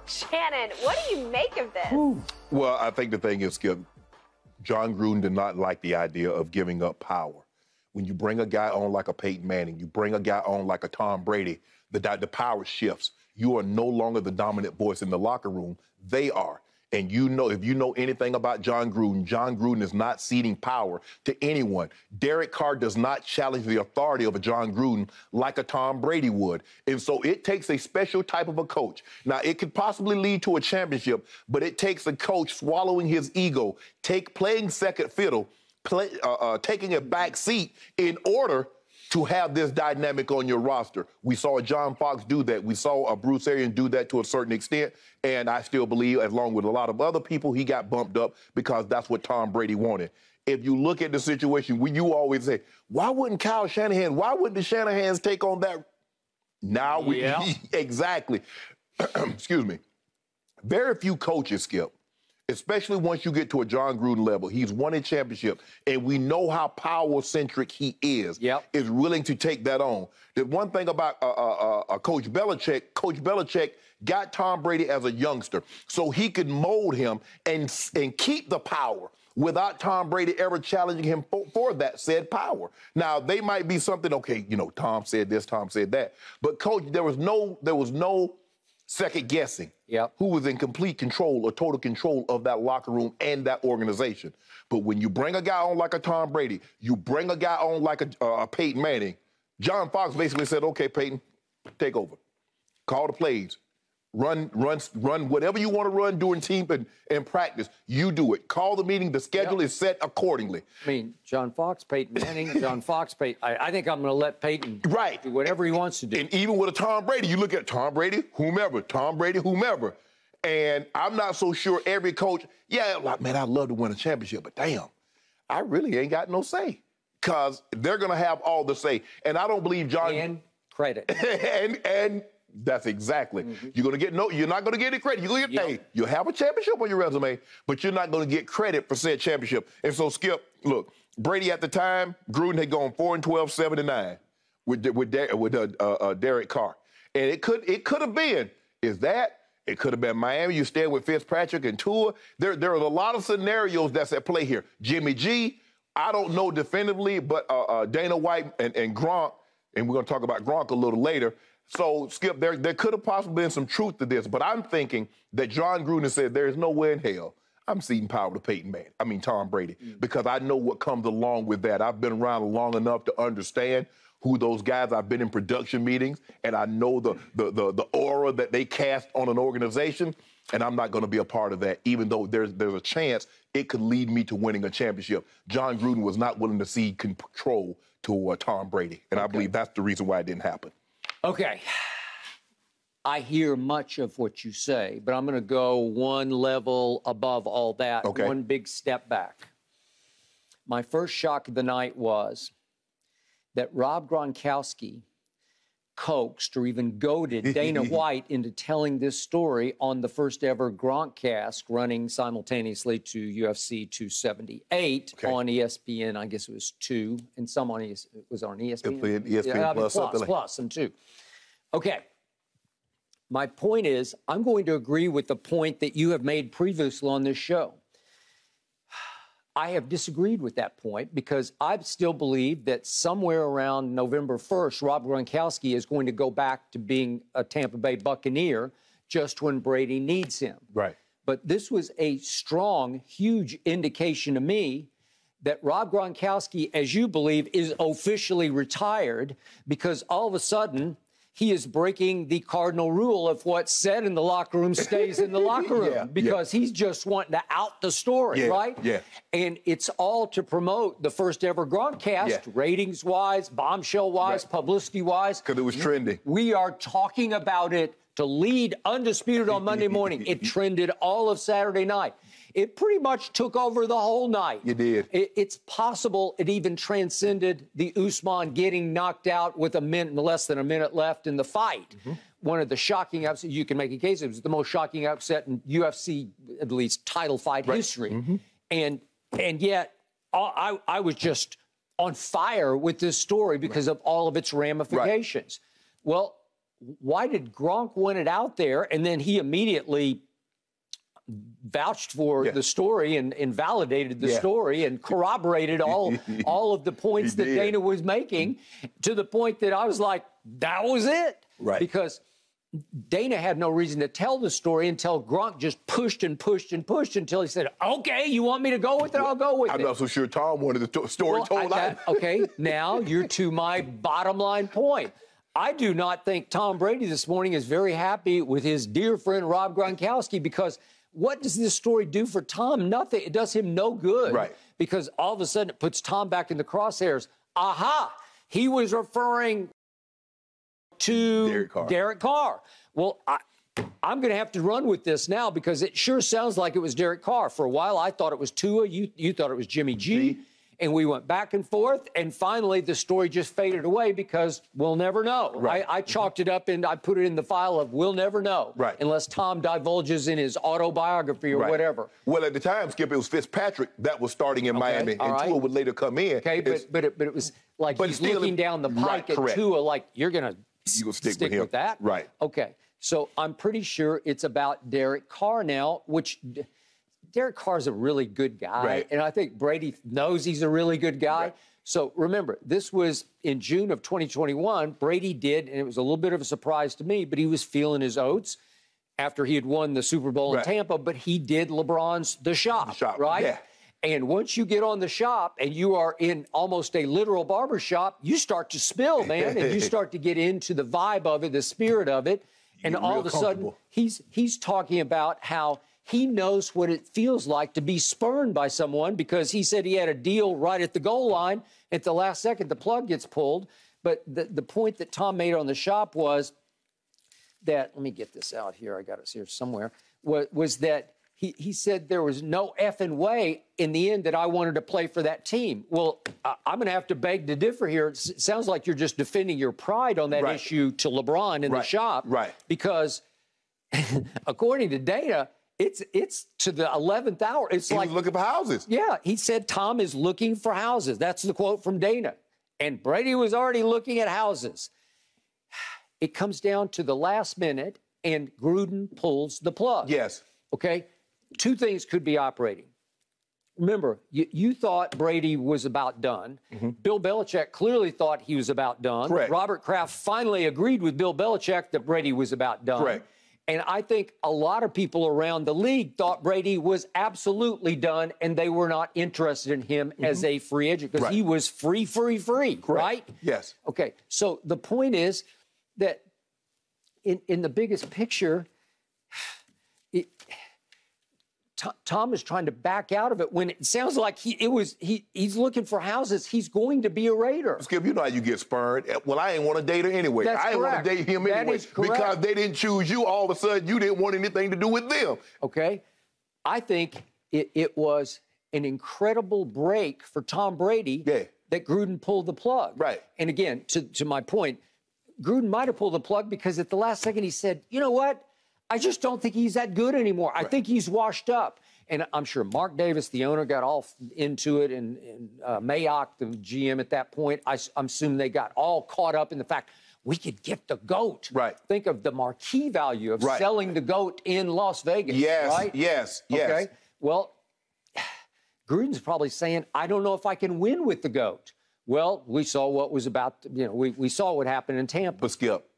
Shannon, what do you make of this? Well, I think the thing is, Skip, Jon Gruden did not like the idea of giving up power. When you bring a guy on like a Peyton Manning, you bring a guy on like a Tom Brady, the power shifts. You are no longer the dominant voice in the locker room. They are. And you know, if you know anything about Jon Gruden is not ceding power to anyone. Derek Carr does not challenge the authority of a Jon Gruden like a Tom Brady would. And so it takes a special type of a coach. Now, it could possibly lead to a championship, but it takes a coach swallowing his ego, playing second fiddle, taking a back seat in order to have this dynamic on your roster. We saw John Fox do that. We saw Bruce Arians do that to a certain extent. And I still believe, along with a lot of other people, he got bumped up because that's what Tom Brady wanted. If you look at the situation, you always say, why wouldn't Kyle Shanahan, why wouldn't the Shanahans take on that? Now we, exactly. Excuse me. Very few coaches, Skip, especially once you get to a Jon Gruden level. He's won a championship, and we know how power-centric he is, is willing to take that on. The one thing about Coach Belichick got Tom Brady as a youngster so he could mold him and keep the power without Tom Brady ever challenging him for that said power. Now, they might be something, okay, you know, Tom said this, Tom said that. But, Coach, there was no second guessing who was in complete control or total control of that locker room and that organization. But when you bring a guy on like a Tom Brady, you bring a guy on like a Peyton Manning, John Fox basically said, okay, Peyton, take over. Call the plays. Run whatever you want to run during team and practice. You do it. Call the meeting. The schedule is set accordingly. I mean, John Fox, Peyton Manning, John Fox, Peyton. I think I'm going to let Peyton do whatever he wants to do. And even with a Tom Brady, you look at Tom Brady, whomever, Tom Brady, whomever. And I'm not so sure every coach, like, man, I'd love to win a championship, but damn, I really ain't got no say. Because they're going to have all the say. And I don't believe John... And credit. and that's exactly. You're not going to get any credit. You're going to get you'll have a championship on your resume, but you're not going to get credit for said championship. And so, Skip, look, Brady at the time, Gruden had gone 4-12, 7-9 with Derek Carr. And it could have been, it could have been Miami. You stand with Fitzpatrick and Tua. There are a lot of scenarios that's at play here. Jimmy G, I don't know definitively, but Dana White and Gronk, and we're going to talk about Gronk a little later. So, Skip, there could have possibly been some truth to this, but I'm thinking that Jon Gruden said there is no way in hell I'm ceding power to Tom Brady, because I know what comes along with that. I've been around long enough to understand who those guys. I've been in production meetings, and I know the aura that they cast on an organization, and I'm not going to be a part of that, even though there's a chance it could lead me to winning a championship. Jon Gruden was not willing to cede control to Tom Brady, and I believe that's the reason why it didn't happen. Okay. I hear much of what you say, but I'm going to go one level above all that, one big step back. My first shock of the night was that Rob Gronkowski coaxed or even goaded Dana White into telling this story on the first ever Gronkcast, running simultaneously to UFC 278 on ESPN. I guess it was 2, and some on was on ESPN. ESPN Plus and 2. Okay. My point is, I'm going to agree with the point that you have made previously on this show. I have disagreed with that point because I still believe that somewhere around November 1st, Rob Gronkowski is going to go back to being a Tampa Bay Buccaneer just when Brady needs him. Right. But this was a strong, huge indication to me that Rob Gronkowski, as you believe, is officially retired because all of a sudden he is breaking the cardinal rule of what's said in the locker room stays in the locker room because he's just wanting to out the story, right? Yeah. And it's all to promote the first ever Gronkcast, ratings-wise, bombshell-wise, publicity-wise. Because it was trending. We are talking about it to lead Undisputed on Monday morning. It trended all of Saturday night. It pretty much took over the whole night. You did. It's possible it even transcended the Usman getting knocked out with less than a minute left in the fight. One of the shocking upsets, you can make a case, it was the most shocking upset in UFC, at least, title fight history. And yet, I was just on fire with this story because of all of its ramifications. Well, why did Gronk want it out there? And then he immediately vouched for the story and validated the story and corroborated all of the points that Dana was making, to the point that I was like, that was it. Right. Because Dana had no reason to tell the story until Gronk just pushed and pushed and pushed until he said, okay, you want me to go with it? I'll go with it. I'm not so sure Tom wanted the story told. Okay, now you're to my bottom line point. I do not think Tom Brady this morning is very happy with his dear friend Rob Gronkowski, because what does this story do for Tom? Nothing. It does him no good. Right. Because all of a sudden it puts Tom back in the crosshairs. Aha! He was referring to Derek Carr. Well, I'm going to have to run with this now, because it sure sounds like it was Derek Carr. For a while, I thought it was Tua. You thought it was Jimmy G. And we went back and forth. And finally, the story just faded away because we'll never know. Right. I chalked it up and I put it in the file of we'll never know. Right. Unless Tom divulges in his autobiography or whatever. Well, at the time, Skip, it was Fitzpatrick that was starting in Miami. And Tua would later come in. Okay, but it was like he's looking down the pike at Tua like, you're going to stick with that? Right. Okay. So I'm pretty sure it's about Derek Carr now, which Derek Carr's a really good guy. Right. And I think Brady knows he's a really good guy. Right. So remember, this was in June of 2021. Brady did, and it was a little bit of a surprise to me, but he was feeling his oats after he had won the Super Bowl in Tampa. But he did LeBron's The Shop, right? Yeah. And once you get on The Shop and you are in almost a literal barber shop, you start to spill, man, and you start to get into the vibe of it, the spirit of it. And all of a sudden, he's talking about how he knows what it feels like to be spurned by someone, because he said he had a deal right at the goal line. At the last second, the plug gets pulled. But the point that Tom made on The Shop was that, let me get this out here, I got it here somewhere, was that he said there was no effing way in the end that I wanted to play for that team. Well, I'm going to have to beg to differ here. It sounds like you're just defending your pride on that issue to LeBron in The Shop. Right. Because according to Dana, it's to the 11th hour. It's he was looking for houses. Yeah, he said Tom is looking for houses. That's the quote from Dana. And Brady was already looking at houses. It comes down to the last minute, and Gruden pulls the plug. Yes. Okay? Two things could be operating. Remember, you thought Brady was about done. Bill Belichick clearly thought he was about done. Correct. Robert Kraft finally agreed with Bill Belichick that Brady was about done. Correct. And I think a lot of people around the league thought Brady was absolutely done, and they were not interested in him as a free agent, because he was free, right? Yes. Okay, so the point is that in the biggest picture, Tom is trying to back out of it when it sounds like he's looking for houses. He's going to be a Raider. Skip, you know how you get spurned. Well, I ain't want to date her anyway. That's I ain't want to date him anyway. Because they didn't choose you. All of a sudden, you didn't want anything to do with them. Okay. I think it was an incredible break for Tom Brady that Gruden pulled the plug. Right. And again, to my point, Gruden might have pulled the plug because at the last second he said, you know what? I just don't think he's that good anymore. I think he's washed up. And I'm sure Mark Davis, the owner, got all into it, and Mayock, the GM at that point, I'm assuming they got all caught up in the fact we could get the GOAT. Right. Think of the marquee value of selling the GOAT in Las Vegas. Yes, right? yes. Okay. Well, Gruden's probably saying, I don't know if I can win with the GOAT. Well, we saw what was about, we saw what happened in Tampa. But Skip,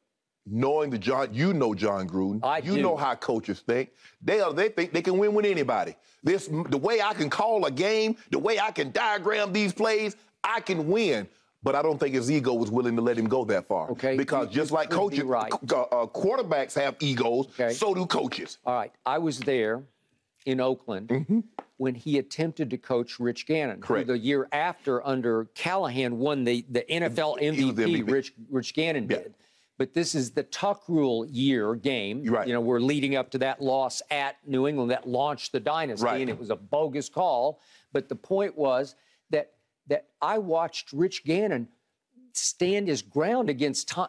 knowing Jon Gruden, you know how coaches think. They think they can win with anybody. The way I can call a game, the way I can diagram these plays, I can win. But I don't think his ego was willing to let him go that far. Okay. Because just like coaches, quarterbacks have egos, so do coaches. All right. I was there in Oakland when he attempted to coach Rich Gannon, who the year after under Callahan won the NFL MVP. Rich Gannon did. But this is the Tuck Rule year game. Right. We're leading up to that loss at New England that launched the dynasty, and it was a bogus call. But the point was that I watched Rich Gannon stand his ground against Jon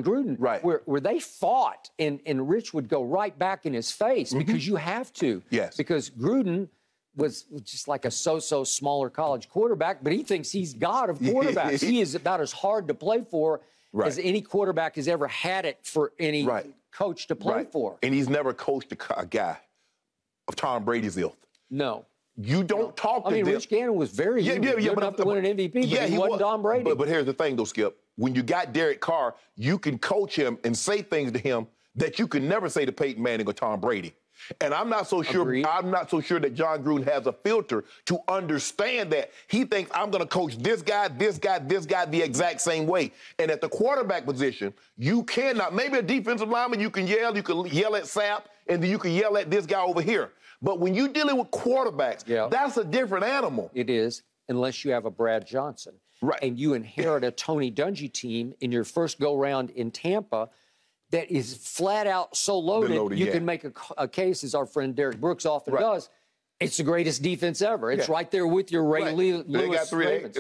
Gruden, where they fought, and Rich would go right back in his face because you have to. Yes. Because Gruden was just like a so-so smaller college quarterback, but he thinks he's God of quarterbacks. He is about as hard to play for as any quarterback has ever had it for any coach to play for. And he's never coached a guy of Tom Brady's ilk. No. You don't talk to them. I mean, Rich Gannon was very good enough to win an MVP, but he wasn't Tom Brady. But here's the thing, though, Skip. When you got Derek Carr, you can coach him and say things to him that you can never say to Peyton Manning or Tom Brady. And I'm not so sure. Agreed. I'm not so sure that Jon Gruden has a filter to understand that. He thinks I'm going to coach this guy, this guy, this guy the exact same way. And at the quarterback position, you cannot. Maybe a defensive lineman, you can yell at Sapp, and then you can yell at this guy over here. But when you're dealing with quarterbacks, that's a different animal. It is, unless you have a Brad Johnson. Right. And you inherit a Tony Dungy team in your first go-round in Tampa that is flat out so loaded, you can make a case, as our friend Derek Brooks often does, it's the greatest defense ever. It's right there with your Ray Lewis.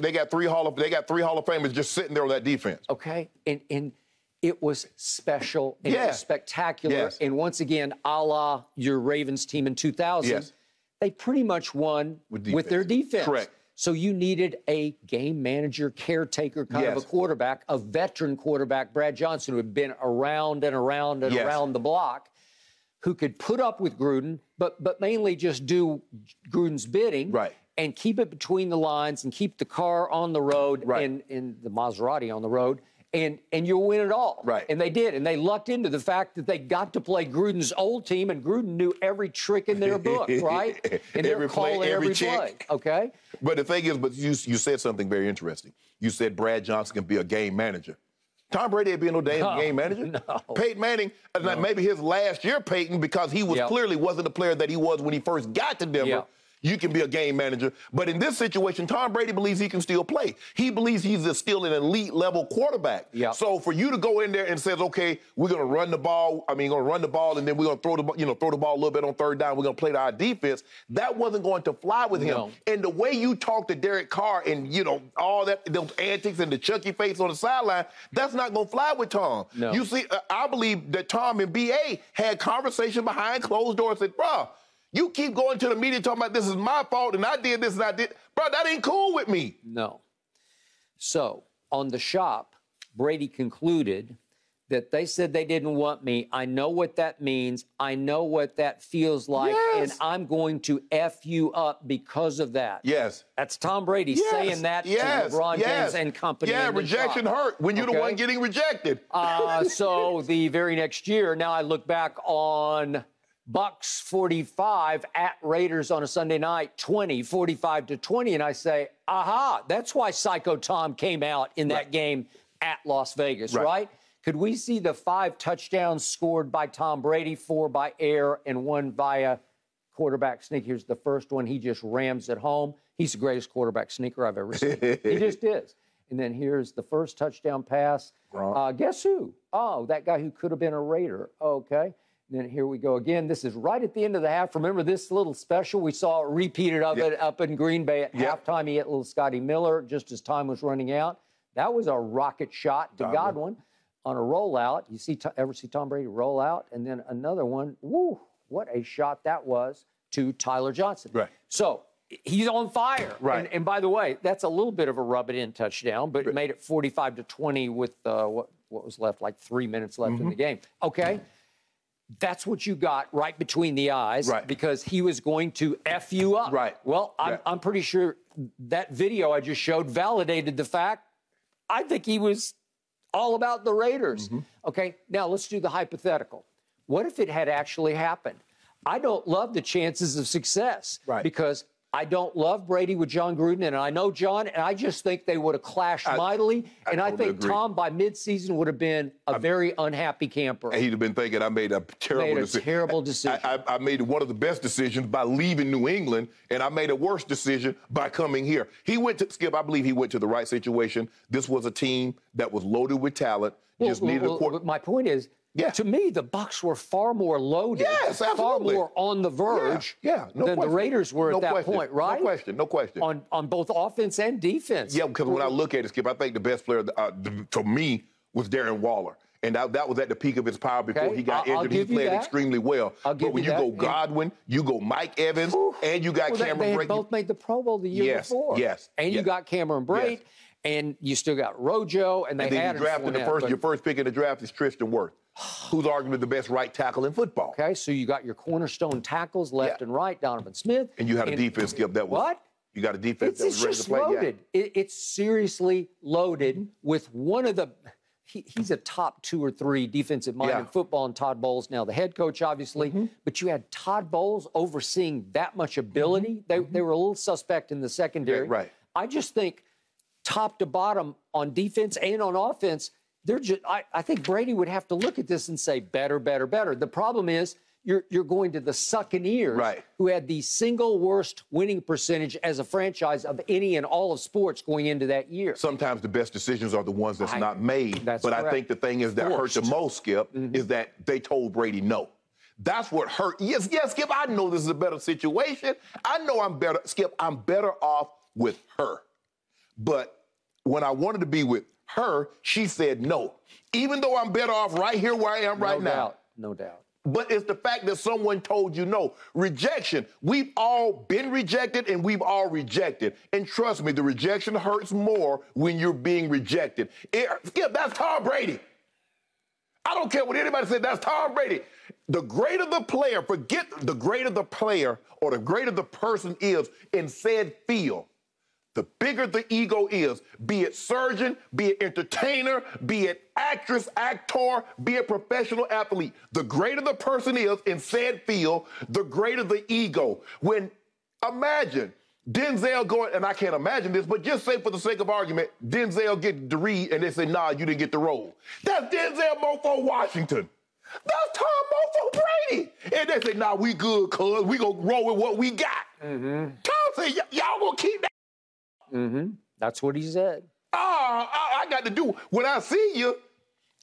They got three Hall of Famers just sitting there on that defense. Okay, and it was special and it was spectacular. And once again, a la your Ravens team in 2000, they pretty much won with their defense. Correct. So you needed a game manager, caretaker kind of a quarterback, a veteran quarterback, Brad Johnson, who had been around and around and around the block, who could put up with Gruden, but mainly just do Gruden's bidding and keep it between the lines and keep the car on the road and the Maserati on the road. And you'll win it all. Right. And they did. And they lucked into the fact that they got to play Gruden's old team, and Gruden knew every trick in their book, right? And every play, every play. Okay? But the thing is, you said something very interesting. You said Brad Johnson can be a game manager. Tom Brady ain't being no damn game manager. No. Peyton Manning, maybe his last year, Peyton, because he was clearly wasn't the player that he was when he first got to Denver. You can be a game manager. But in this situation, Tom Brady believes he can still play. He believes he's still an elite level quarterback. So for you to go in there and say, okay, we're going to run the ball. I mean, going to run the ball, and then we're going to throw the ball a little bit on third down. We're going to play to our defense. That wasn't going to fly with him. And the way you talk to Derek Carr and, all that, those antics and the Chucky face on the sideline, that's not going to fly with Tom. You see, I believe that Tom and B.A. had conversation behind closed doors and said, bro, you keep going to the media talking about this is my fault and I did this and I did. Bro, that ain't cool with me. No. So on the shop, Brady concluded that they said they didn't want me. I know what that means. I know what that feels like. And I'm going to F you up because of that. That's Tom Brady saying that to LeBron James and company. Rejection hurt when you're the one getting rejected. So the very next year, now I look back on Bucs 45 at Raiders on a Sunday night, 45-20, and I say, aha, that's why Psycho Tom came out in that game at Las Vegas, right? Could we see the 5 touchdowns scored by Tom Brady, 4 by air and 1 via quarterback sneak? Here's the first one. He just rams it home. He's the greatest quarterback sneaker I've ever seen. He just is. And then here's the first touchdown pass. Guess who? Oh, that guy who could have been a Raider. Okay. Then here we go again. This is right at the end of the half. Remember this little special? We saw it repeated of it up in Green Bay at halftime. He hit little Scotty Miller just as time was running out. That was a rocket shot to Godwin on a rollout. You ever see Tom Brady roll out? And then another one. Woo, what a shot that was to Tyler Johnson. So he's on fire. And by the way, that's a little bit of a rub-it-in touchdown, but it made it 45-20 with what was left, like 3 minutes left in the game. Okay. That's what you got right between the eyes because he was going to F you up. Well, I'm pretty sure that video I just showed validated the fact. I think he was all about the Raiders. Okay, now let's do the hypothetical. What if it had actually happened? I don't love the chances of success because I don't love Brady with Jon Gruden, and I know John, and I just think they would have clashed mightily. And I think Tom, by midseason, would have been a very unhappy camper. And he'd have been thinking, I made a terrible decision. I made one of the best decisions by leaving New England, and I made a worse decision by coming here. He went to, Skip, I believe he went to the right situation. This was a team that was loaded with talent. My point is, to me, the Bucs were far more loaded, far more on the verge than the Raiders were at that point, right? No question. On both offense and defense. Yeah, because when I look at it, Skip, I think the best player for me was Darren Waller. And that was at the peak of his power before he got injured. He played extremely well. But when you go Godwin, you go Mike Evans, and you got Cameron Brate. They both made the Pro Bowl the year before. And you got Cameron Brate. And you still got Rojo, and they and then had you drafted your first pick in the draft is Tristan Wirth, who's arguably the best right tackle in football. Okay, so you got your cornerstone tackles left and right, Donovan Smith. And you had a defense, Skip, that was... What? You got a defense that was ready to play. Loaded. Yeah. It's seriously loaded with one of the... He's a top 2 or 3 defensive mind in football, and Todd Bowles now the head coach, obviously. But you had Todd Bowles overseeing that much ability. They were a little suspect in the secondary. Yeah, right. I just think top to bottom on defense and on offense, they're just. I think Brady would have to look at this and say better, better, better. The problem is you're going to the Succaneers, who had the single worst winning percentage as a franchise of any and all of sports going into that year. Sometimes the best decisions are the ones that's not made. But correct. I think the thing is that hurt the most, Skip, is that they told Brady no. That's what hurt. Yes, Skip, I know this is a better situation. I know I'm better. Skip, I'm better off with her. But when I wanted to be with her, she said no. Even though I'm better off right here where I am right now. No doubt. But it's the fact that someone told you no. Rejection. We've all been rejected and we've all rejected. And trust me, the rejection hurts more when you're being rejected. Skip, that's Tom Brady. I don't care what anybody said, that's Tom Brady. The greater the player, forget the greater the player or the greater the person is in said field, the bigger the ego is, be it surgeon, be it entertainer, be it actress, actor, be it professional athlete. The greater the person is in said field, the greater the ego. When, imagine, Denzel going, and I can't imagine this, but just say for the sake of argument, Denzel get the read and they say, nah, you didn't get the role. That's Denzel Mofo Washington. That's Tom Mofo Brady. And they say, nah, we good, cuz. We gonna roll with what we got. Tom said, y'all gonna keep that. That's what he said. I got to do, when I see you,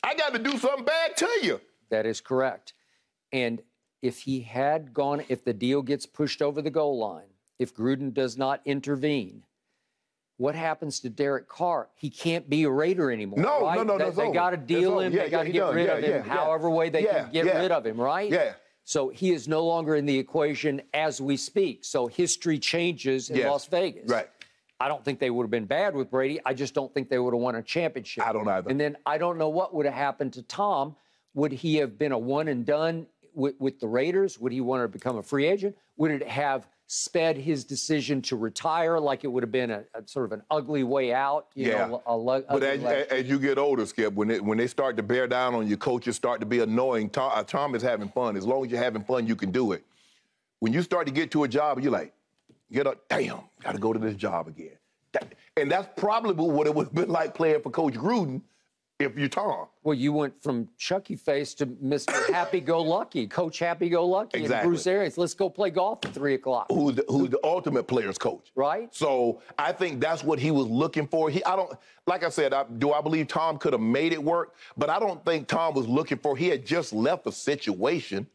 I got to do something bad to you. That is correct. And if he had gone, if the deal gets pushed over the goal line, if Gruden does not intervene, what happens to Derek Carr? He can't be a Raider anymore, right? No. They got to deal him. They got to get rid of him however way they can get rid of him, right? Yeah. So he is no longer in the equation as we speak. So history changes in Las Vegas. Right. I don't think they would have been bad with Brady. I just don't think they would have won a championship. I don't either. And then I don't know what would have happened to Tom. Would he have been a one and done with the Raiders? Would he want to become a free agent? Would it have sped his decision to retire like it would have been a sort of an ugly way out? You know, but as you get older, Skip, when they start to bear down on you, coaches start to be annoying. Tom is having fun. As long as you're having fun, you can do it. When you start to get to a job, you're like, get up, damn, got to go to this job again. And that's probably what it would have been like playing for Coach Gruden if you're Tom. Well, you went from Chucky Face to Mr. Happy-Go-Lucky, Coach Happy-Go-Lucky, and Bruce Arians. Let's go play golf at 3 o'clock. Who's the ultimate player's coach. Right. So I think that's what he was looking for. Like I said, do I believe Tom could have made it work? But I don't think Tom was looking for, he had just left a situation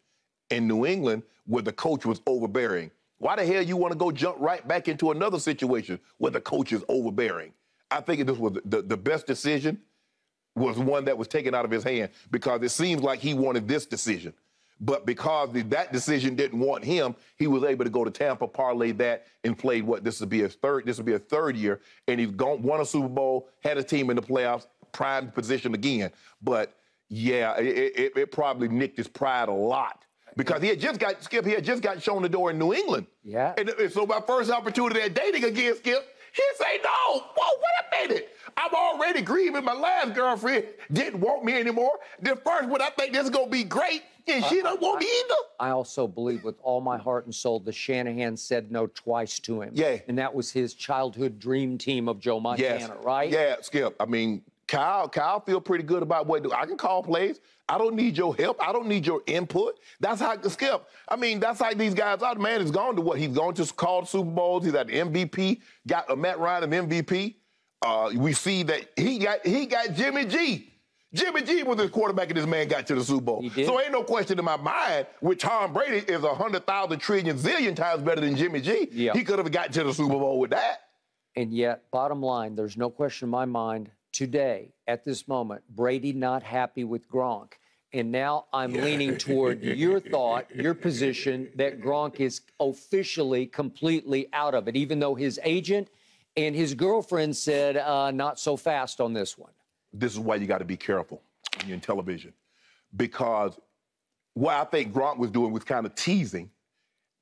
in New England where the coach was overbearing. Why the hell you want to go jump right back into another situation where the coach is overbearing? I think this was the best decision was one that was taken out of his hand because it seems like he wanted this decision. But because that decision didn't want him, he was able to go to Tampa, parlay that, and played this would be a third year, and he's won a Super Bowl, had a team in the playoffs, prime position again. But yeah, it probably nicked his pride a lot. Because he had just got shown the door in New England. Yeah. And so my first opportunity at dating again, Skip, he say, no, whoa, wait a minute. I'm already grieving. My last girlfriend didn't want me anymore. The first one, I think this is going to be great, and she don't want me either. I also believe with all my heart and soul, the Shanahan said no twice to him. Yeah. And that was his childhood dream team of Joe Montana, right? Yeah, Skip. I mean, Kyle feel pretty good about what I can call plays. I don't need your help. I don't need your input. That's how Skip. I mean, that's how these guys are. The man has gone to what? He's gone to call Super Bowls. He's at the MVP. Got Matt Ryan an MVP. We see that he got Jimmy G. Jimmy G was his quarterback and this man got to the Super Bowl. So ain't no question in my mind with Tom Brady is 100,000 trillion zillion times better than Jimmy G. Yep. He could have gotten to the Super Bowl with that. And yet, bottom line, there's no question in my mind today, at this moment, Brady not happy with Gronk. And now I'm leaning toward your thought, your position, that Gronk is officially completely out of it, even though his agent And his girlfriend said, not so fast on this one. This is why you got to be careful when you're in television. Because what I think Gronk was doing was kind of teasing,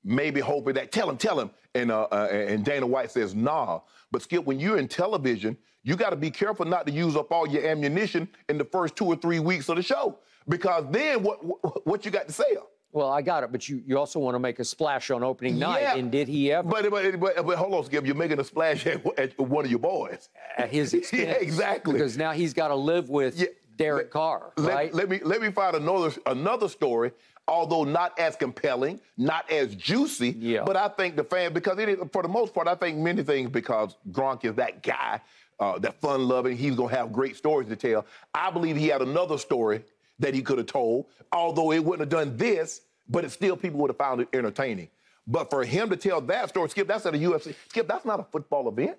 maybe hoping that, tell him. And Dana White says, nah. But Skip, when you're in television, you got to be careful not to use up all your ammunition in the first 2 or 3 weeks of the show. Because then what you got to say? Well, I got it, but you also want to make a splash on opening night, and did he ever? But hold on, Skip, you're making a splash at one of your boys. At his expense. Yeah, exactly. Because now he's got to live with Derek Carr, right? Let me find another story, although not as compelling, not as juicy, but I think the fan, because for the most part, I think many things, because Gronk is that guy, that fun-loving, he's going to have great stories to tell. I believe he had another story that he could have told, although it wouldn't have done this, but it still people would have found it entertaining. But for him to tell that story, Skip, that's at a UFC. Skip, that's not a football event.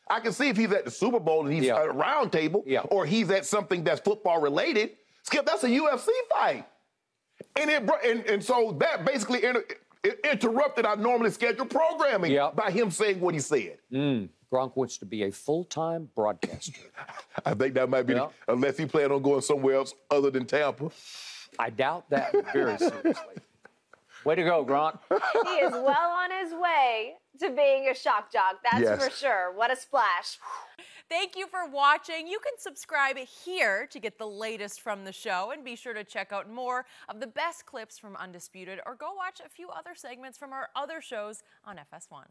I can see if he's at the Super Bowl and he's at a round table, or he's at something that's football related. Skip, that's a UFC fight. And so that basically interrupted our normally scheduled programming by him saying what he said. Gronk wants to be a full-time broadcaster. I think that might be, unless he planned on going somewhere else other than Tampa. I doubt that very seriously. Way to go, Gronk. He is well on his way to being a shock jock, that's for sure. What a splash. Thank you for watching. You can subscribe here to get the latest from the show, and be sure to check out more of the best clips from Undisputed, or go watch a few other segments from our other shows on FS1.